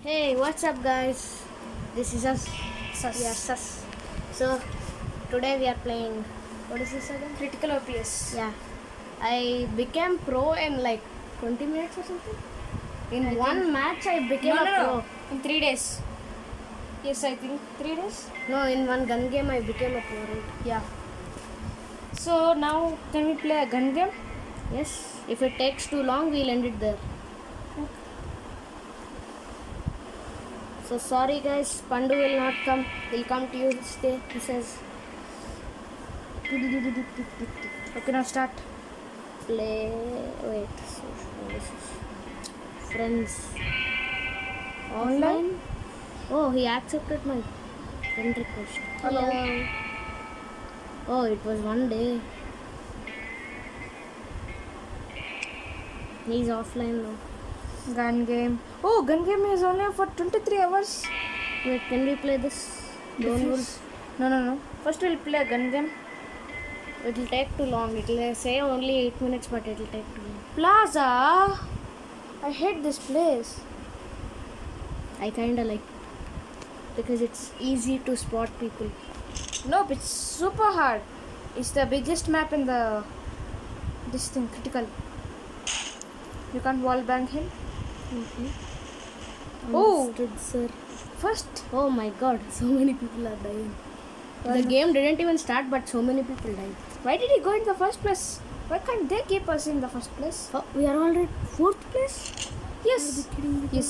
Hey, what's up, guys? This is us. Sus. Yeah, sus. So, today we are playing. What is this again? Critical OPS. Yeah, I became pro in like 20 minutes or something. In I one think- match, I became No, a no, pro. no. In 3 days. Yes, I think 3 days. No, in one gun game, I became a pro, right? Yeah. So now can we play a gun game? Yes. If it takes too long, we'll end it there. So sorry, guys. Pandu will not come. He'll come to you. Stay. He says. Okay, now start. Play. Wait. So, this is friends. Online? Oh, he accepted my friend request. Hello. Oh, it was one day. He's offline now. Gun game. Oh, gun game is only for 23 hours. Wait, can we play this? Lone Wolf? No, no, no. First we'll play a gun game. It'll take too long. It'll say only 8 minutes, but it'll take too long. Plaza. I hate this place. I kinda like it because it's easy to spot people. Nope, it's super hard. It's the biggest map in the this thing, critical. You can't wall bang him. Okay. Oh. Understood, sir. First, Oh my god, so many people are dying. The game didn't even start, but so many people died. why did he go in the first place? Why can't they keep us in the first place? Oh, we are already 4th place? Yes. Are you kidding me? Yes.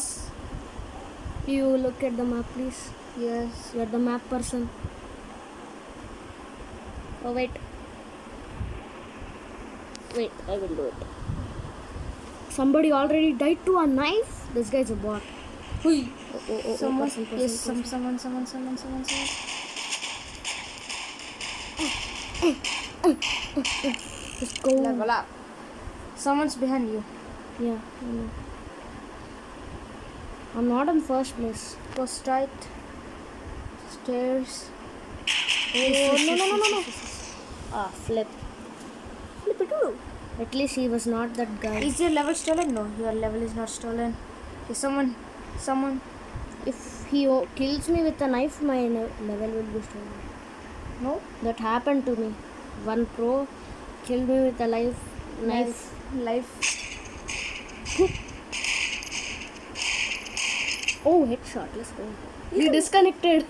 You look at the map, please. Yes. You are the map person. Oh, wait. Wait, I will do it. Somebody already died to a knife? This guy's a bot. Hui. Oh, Someone. person. Yes. Someone. Just go. Level up. Someone's behind you. Yeah, I know. I'm not in first place. Go straight. Stairs. Oh, no. Ah, flip. Flip it too. At least he was not that guy. Is your level stolen? No, your level is not stolen. Is someone. If he kills me with a knife, my level will be stolen. No. That happened to me. One pro killed me with a knife. Life. Oh, headshot. Let's go. He disconnected.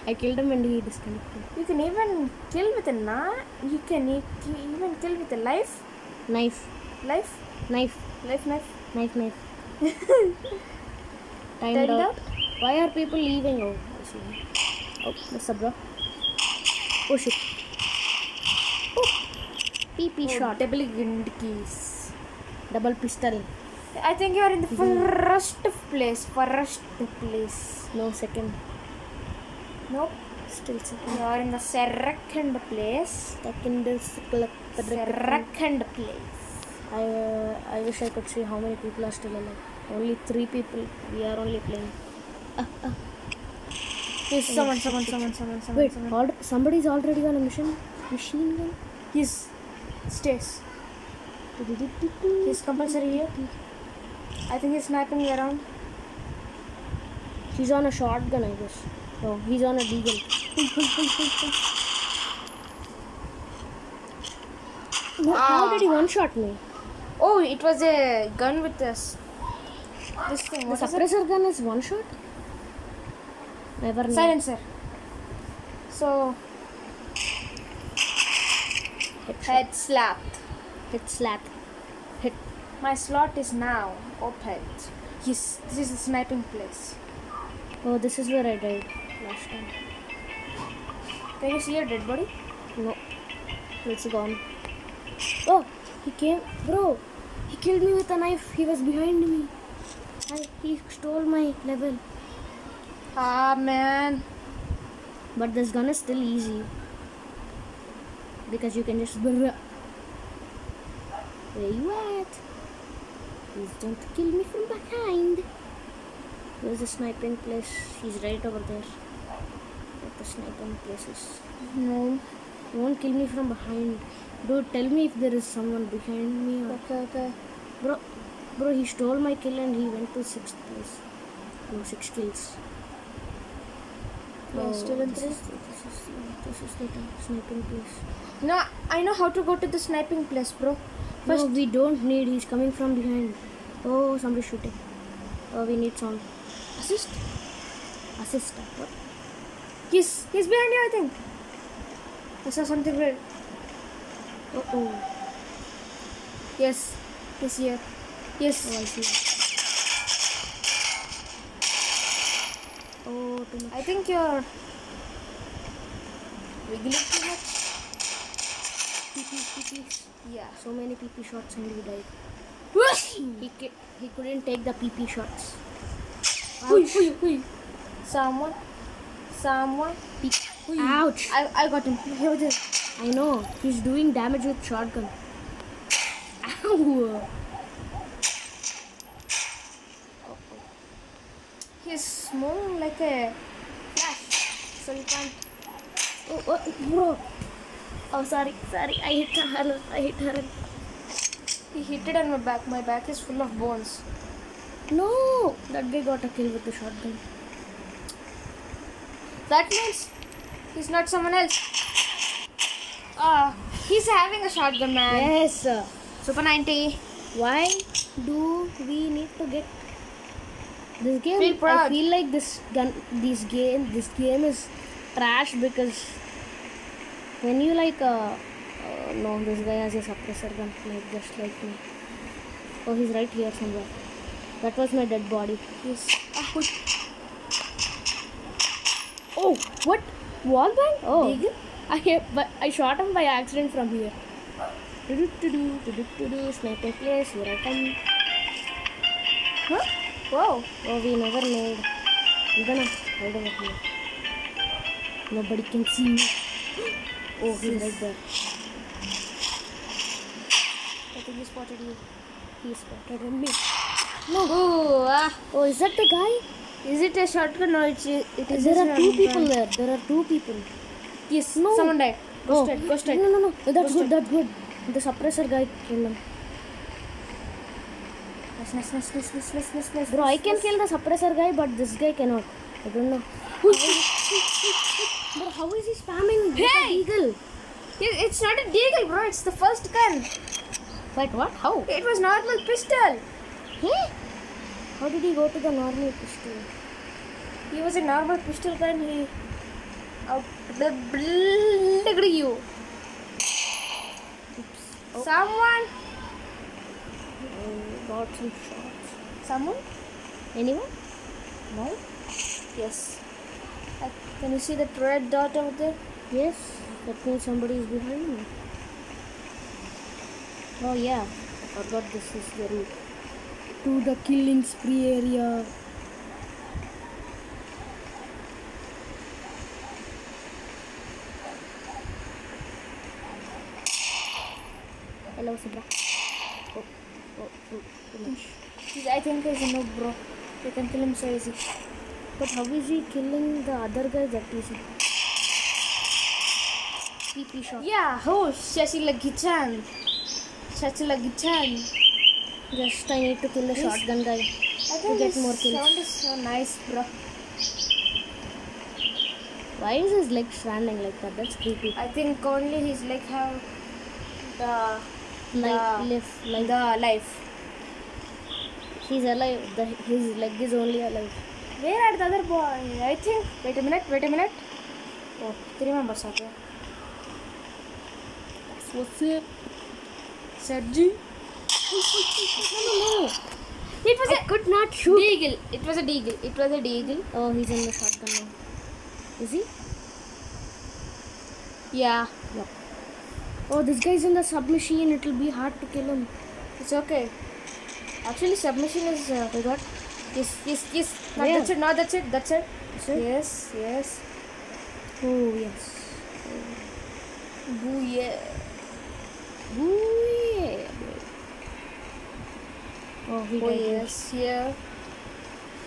I killed him and he disconnected. You can even kill with a knife. You can even kill with a life. Knife. Life. Knife. Knife. Timed Timed out. Why are people leaving? Oh, I see. Oh, what's up, bro? Oh, shit. Oh. PP shot. Double keys. Double pistol. I think you are in the first place. No, second. Nope. Still second. You are in the second place. Second is Second place. I wish I could see how many people are still alive. Only 3 people. We are only playing. Yes, someone. Wait, somebody's already on a machine gun? Yes. Stairs. He's compulsory here. I think he's sniping around. He's on a shotgun, I guess. No, he's on a deagle. How did he one-shot me? Oh, it was a gun with this thing. The What is it? suppressor gun is one-shot? Never knew. Silencer. So, Headshot. head slapped. Hit slap. Hit. My slot is now opened. Yes, this is the sniping place. Oh, this is where I died last time. Can you see your dead body? No. It's gone. Oh, he came. Bro, he killed me with a knife. He was behind me. He stole my level. Ah, man. But this gun is still easy. Because you can just... Where you at? Please don't kill me from behind. Where's the sniping place? He's right over there. What the sniping place is? No. You won't kill me from behind. Dude, tell me if there is someone behind me. Or... Okay. Bro, he stole my kill and he went to 6th place. No, 6 kills. Yeah, still in this 3. This is the sniping place. No, I know how to go to the sniping place, bro. No, we don't need. He's coming from behind. Oh, somebody's shooting. Oh, we need sound. Assist. Assist. What? He's behind you, I think. I saw something red. Oh. Yes, he's here. Yes. Oh, I see. Oh, too much. I think you're wiggling too much. PP. Yeah. So many PP shots and he died. He couldn't take the PP shots. Hui. Someone. Ouch! I got him. Over there. I know. He's doing damage with shotgun. Ow! He's moving like a flash, so you can't. Oh, bro. Oh, sorry. I hit her. He hit it on my back. My back is full of bones. No! That guy got a kill with the shotgun. That means he's not someone else. He's having a shotgun, man. Yes. Super 90. Why do we need to get this game? Feel proud. I feel like this game is trash because when you like no, this guy has a suppressor gun like just like me. Oh, he's right here somewhere. That was my dead body. Oh, what? Wall bang? Oh, I shot him by accident from here. Sniping place, here I come. Huh? Whoa. Oh, we never made. I'm gonna hide over here. Nobody can see me. Oh, he's right there. I think he spotted you. He spotted me. No. Oh, is that the guy? Is it a shotgun or it is There a are two people shotgun? there. There are two people. Yes. No. Someone died. Oh, Go straight. No. That's Ghosted. good. That's good. The suppressor guy killed him. Nice. Bro, I can kill the suppressor guy, but this guy cannot. I don't know. Bro, how is he spamming with Hey! the eagle? It's not a deagle, bro. It's the first gun. Wait, what? How? It was normal pistol. Hey? How did he go to the normal pistol? He was a normal pistol gun. He out you. Oh. Someone. Got some shots. Someone? Anyone? No. Yes. Can you see that red dot over there? Yes. That means somebody is behind me. Oh yeah. I forgot this is the route to the killing spree area. Hello, Sabra. Oh, too much. I think he's a noob, bro. You can kill him so easy. But how is he killing the other guy that easy? PP shot. Yeah, oh, Shashila Gichan. Just I need to kill the shotgun guy I to think get his more kills. sound is so nice, bro. Why is his leg standing like that? That's creepy. I think only his leg have the life. He's alive. His leg is only alive. Where are the other boy? I think. Wait a minute. Oh, 3 members are there. What's up? Sergi? No. It was I could not shoot. deagle. It was a deagle. Oh, he's in the shotgun now. Is he? Yeah. Yep. Oh, this guy's in the submachine. It will be hard to kill him. It's okay. Actually, submission is. We got. Yes. No, Where? that's it. Is it? Yes. Oh, yes. Boo, yeah. Ooh, yeah. Oh, he Oh, died. yes. Here.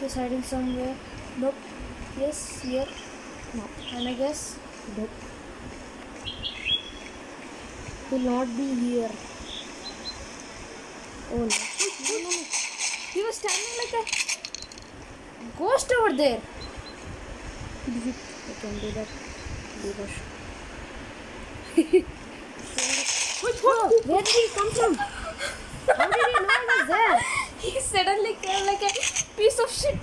He's hiding somewhere. Nope. Yes, here. No. And I guess. Nope. Will not be here. Oh no. He was standing like that. ghost over there. I can do that. Do that. Oh, where did he come from? How did he know I was there? He suddenly came like a piece of shit.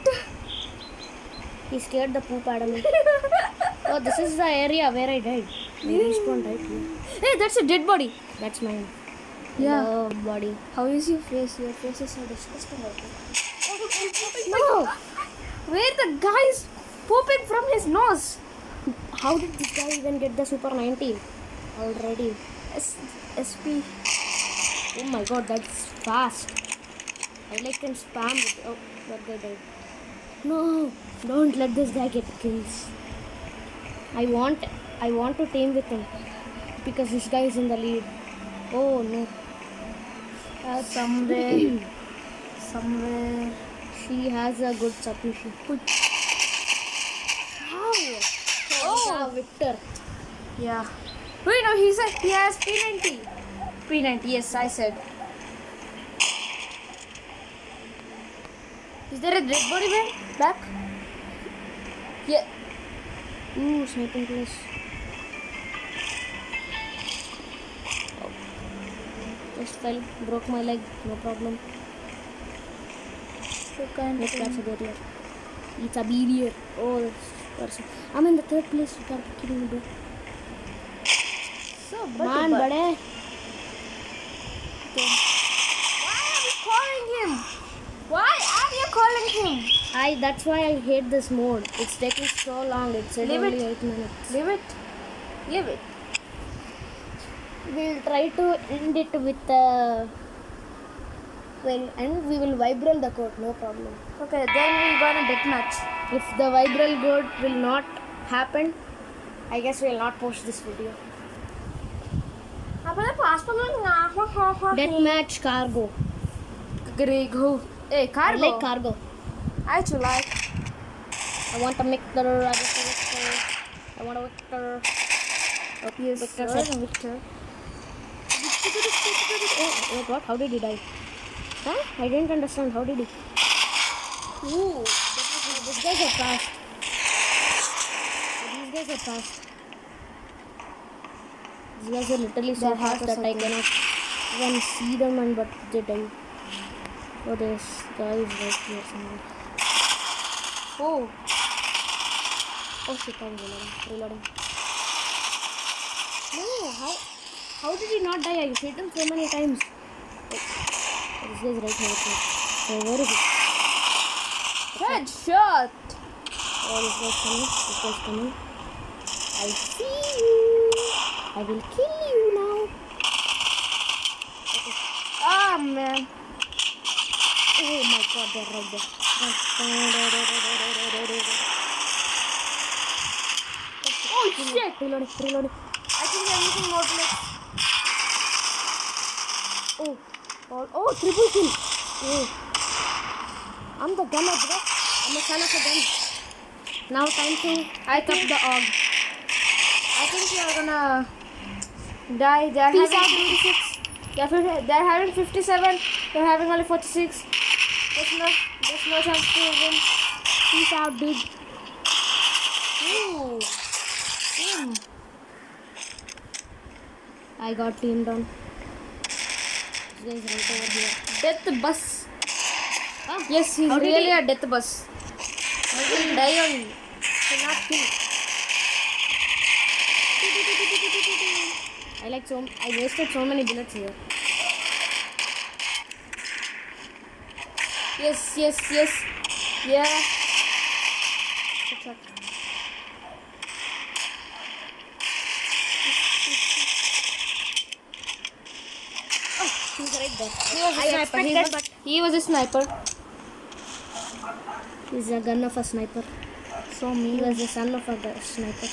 He scared the poop out of me. Oh, this is the area where I died. I respawned right here. Hey, that's a dead body. That's mine. Yeah. Hello, body. How is your face? Your face is so disgusting. No! Where the guy is pooping from his nose? How did this guy even get the Super 90 already? SP. Oh my god, that's fast. I can spam it. Oh, that guy died. No, don't let this guy get kills. I want to team with him because this guy is in the lead. Oh no. Somewhere. She has a good submission. How? Oh. Victor. Yeah. Wait, no, he said he has P90. P90, yes, I said. Is there a dead body back? Yeah. Ooh, sniping place. Oh. Just fell, broke my leg, no problem. Let's catch a barrier. It's a barrier. Oh, this person. I'm in the third place. You can't be kidding me, bro. So, Man, bade. Why are you calling him? That's why I hate this mode. It's taking so long. It's Leave only it. 8 minutes. Leave it. We'll try to end it with and we will vibral the code, no problem. Okay, then we'll go on a deathmatch. If the vibral code will not happen, I guess we will not post this video. Deathmatch cargo. Grego. Hey, I cargo. like cargo. I too like. I want a Victor. I want a Victor. Yes, Victor. Victor. Oh, wait, what? How did he die? Huh? I didn't understand. How did he? Ooh, these guys are fast. These guys are fast. These guys are literally so They're fast hackers, that I cannot even see them and but they die. Oh, this guy is right here somewhere. Oh. Oh shit, I'm reloading. No, how did he not die? I hit him so many times. Oh, this guy is right here. Oh, where is it? Headshot. Oh, this guy's coming. I see you. I will kill you now. Ah, man. Oh my god, they're right there. Oh, shit. Reloading. I think I'm using more bullets. Oh, triple kill. Oh. I'm the gunner, bro. I'm a son of a gun. Now time to pick up the AUG. I think you're gonna die. They're Peace having out. 56. They're having 57. You're having only 46. There's no chance to win. Peace out, dude. Ooh. I got teamed on. This guy is right over here. Death bus. Ah, Yes, he's how did really he- a death bus. He will die on you. Cannot kill. I wasted so many bullets here. Yes. Yeah. What's up? He's right there. He was a sniper. He's a gun of a sniper. So He mean. was the son of a sniper.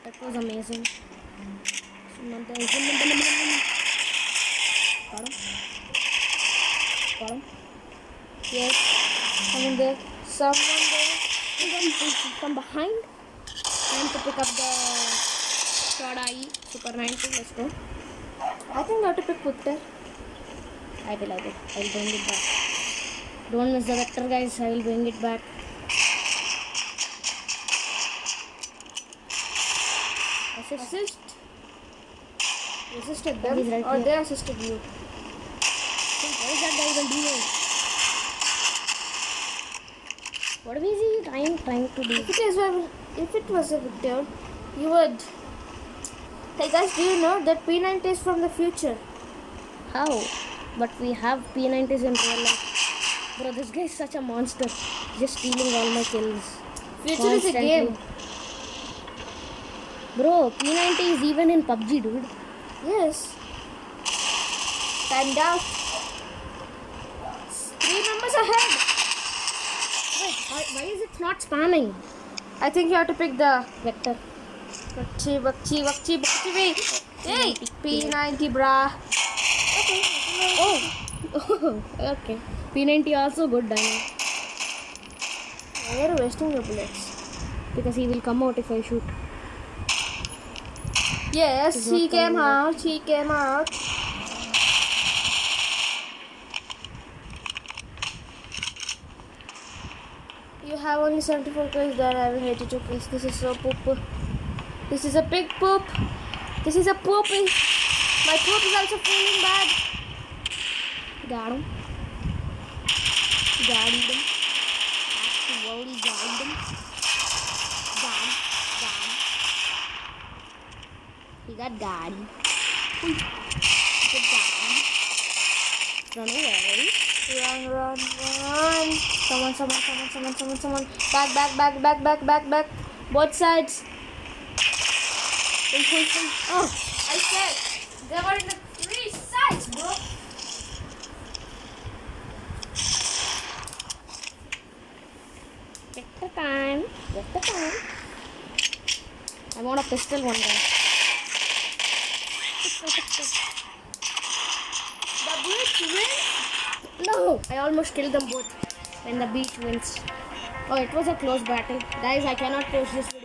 That was amazing. Got him. Yes. I mean, there's someone there. From behind. Time to pick up the Soda E Super 90. Let's go. I think I have to pick Victor. I will. I'll bring it back. Don't miss the vector, guys. I will bring it back. Assist. You assisted them, He's right or here. they assisted you? What is that guy even doing? What is he trying to do? If it was a Victor, you would. Hey guys, do you know that P90 is from the future? How? But we have P90s in real life. Bro, this guy is such a monster. Just stealing all my kills. Future is a Constantly. game. Bro, P90 is even in PUBG, dude. Yes. Timed out. 3 numbers ahead. Wait, why is it not spamming? I think you have to pick the Vector. Bakchi. Hey, P90, brah. Oh, okay. P90 also good, I know. Why are you wasting your bullets? Because he will come out if I shoot. Yes, He's not he came coming out. out. He came out. You have only 74 kills there. I have 82 kills. This is so poop. This is a big poop. This is a poopy. My poop is also feeling bad. Got him. Got him. Actually got him. Got him. He got Daddy. He got Daddy. Run away. Run. Someone. Back. Both sides. Pull. Oh, I said they were in the 3 sides, bro. Vector time. I want a pistol one guy. The Beach wins. No! I almost killed them both when the beach wins. Oh, it was a close battle. Guys, I cannot post this video.